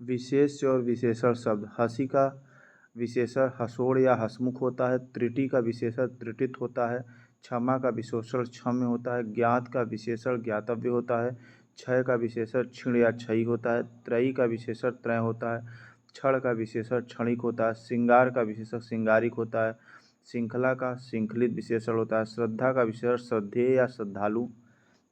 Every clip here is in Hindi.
विशेष्य और विशेषण शब्द। हंसी का विशेषण हसोड़ या हसमुख होता है। त्रुटि का विशेषण त्रुटित होता है। क्षमा का विशेषण क्षम्य होता है। ज्ञात का विशेषण ज्ञातव्य होता है। क्षय का विशेषण क्षीण या क्षयी होता है। त्रयी का विशेषण त्रय होता है। क्षण का विशेषण क्षणिक होता है। श्रृंगार का विशेषण श्रृंगारिक होता है। श्रृंखला का श्रृंखलित विशेषण होता है। श्रद्धा का विशेषण श्रद्धेय या श्रद्धालु।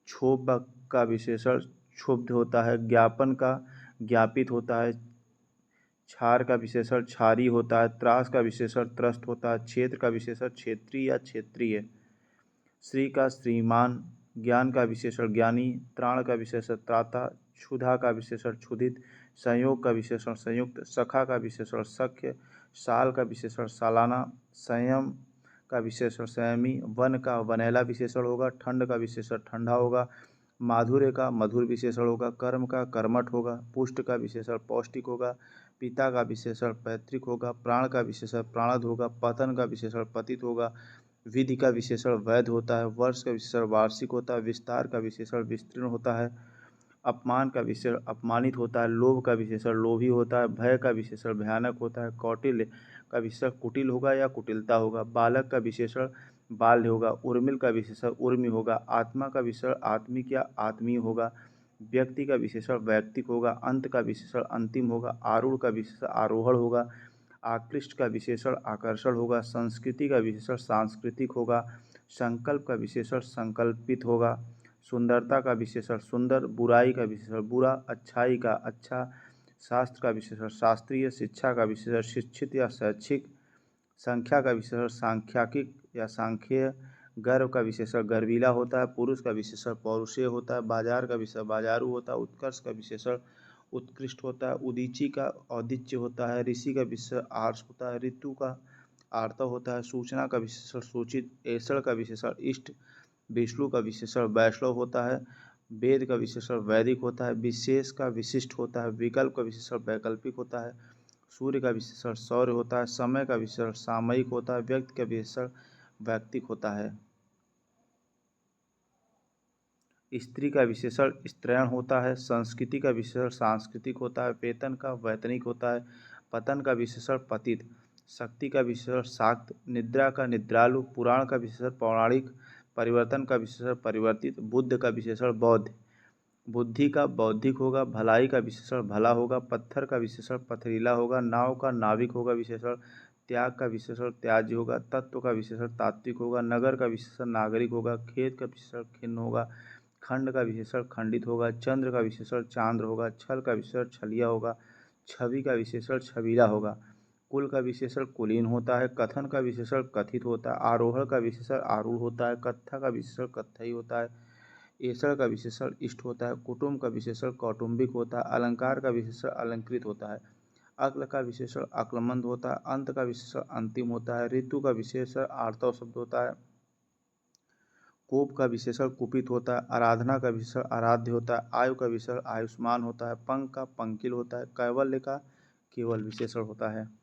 क्षोभ का विशेषण क्षुब्ध होता है। ज्ञापन का ज्ञापित होता है। क्षार का विशेषण क्षारी होता है। त्रास का विशेषण त्रस्त होता है। क्षेत्र का विशेषण क्षेत्रीय या क्षेत्रीय। श्री का श्रीमान। ज्ञान का विशेषण ज्ञानी। त्राण का विशेषण त्राता। क्षुधा का विशेषण क्षुधित। संयोग का विशेषण संयुक्त। सखा का विशेषण सख्य। साल का विशेषण सालाना। संयम का विशेषण संयमी। वन का वनैला विशेषण होगा। ठंड का विशेषण ठंडा होगा। माधुर्य का मधुर विशेषण होगा। कर्म का कर्मठ होगा। पुष्ट का विशेषण पौष्टिक होगा। पिता का विशेषण पैतृक होगा। प्राण का विशेषण प्राणद होगा। पतन का विशेषण पतित होगा। विधि का विशेषण वैध होता है। वर्ष का विशेषण वार्षिक होता है। विस्तार का विशेषण विस्तीर्ण होता है। अपमान का विशेषण अपमानित होता है। लोभ का विशेषण लोभी होता है। भय का विशेषण भयानक होता है। कौटिल्य का विशेषण कुटिल होगा या कुटिलता होगा। बालक का विशेषण बाल्य होगा। उर्मिल का विशेषण उर्मी होगा। आत्मा का विशेषण आत्मिक या आत्मीय होगा। व्यक्ति का विशेषण वैयक्तिक होगा। अंत का विशेषण अंतिम होगा। आरूढ़ का विशेषण आरोहण होगा। आकृष्ट का विशेषण आकर्षण होगा। संस्कृति का विशेषण सांस्कृतिक होगा। संकल्प का विशेषण संकल्पित होगा। सुंदरता का विशेषण सुंदर। बुराई का विशेषण बुरा। अच्छाई का अच्छा। शास्त्र का विशेषण शास्त्रीय। शिक्षा का विशेषण शिक्षित या शैक्षिक। संख्या का विशेषण सांख्यिक या सांख्यिय। गर्व का विशेषण गर्वीला होता है। पुरुष का विशेषण पौरुषेय होता है। बाजार का विशेषण बाजारू होता है। उत्कर्ष का विशेषण उत्कृष्ट होता है। उदीची का औदिच्य होता है। ऋषि का विशेषण आर्ष होता है। ऋतु का आर्तव होता है। सूचना का विशेषण सूचित। ऐसड़ का विशेषण इष्ट। विष्णु का विशेषण वैष्णव होता है। वेद का विशेषण वैदिक होता है। विशेष का विशिष्ट होता है। विकल्प का विशेषण वैकल्पिक होता है। सूर्य का विशेषण सौर्य होता है। समय का विशेषण सामयिक होता है। व्यक्ति का विशेषण वैयक्तिक होता है। स्त्री का विशेषण स्त्रैण होता है। संस्कृति का विशेषण सांस्कृतिक होता है। वेतन का वैतनिक होता है। पतन का विशेषण पतित। शक्ति का विशेषण शाक्त। निद्रा का निद्रालु। पुराण का विशेषण पौराणिक। परिवर्तन का विशेषण परिवर्तित। बुद्ध का विशेषण बौद्ध। बुद्धि का बौद्धिक होगा। भलाई का विशेषण भला होगा। पत्थर का विशेषण पथरीला होगा। नाव का नाविक होगा विशेषण। त्याग का विशेषण त्याज्य होगा। तत्व का विशेषण तात्विक होगा। नगर का विशेषण नागरिक होगा। खेत का विशेषण खिन्न होगा। खंड का विशेषण खंडित होगा। चंद्र का विशेषण चांद्र होगा। छल का विशेषण छलिया होगा। छवि का विशेषण छबीला होगा। कुल का विशेषण कुलीन होता है। कथन का विशेषण कथित होता है। आरोहण का विशेषण आरूढ़ होता है। कत्था का विशेषण कत्थई होता है। ऐसड़ का विशेषण इष्ट होता है। कुटुंब का विशेषण कौटुंबिक होता है। अलंकार का विशेषण अलंकृत होता है। अक्ल का विशेषण अक्लमंद होता है। अंत का विशेषण अंतिम होता है। ऋतु का विशेषण आर्तव शब्द होता है। कोप का विशेषण कुपित होता है। आराधना का विशेषण आराध्य होता है। आयु का विशेषण आयुष्मान होता है। पंख का पंकिल होता है। कैवल्य का केवल विशेषण होता है।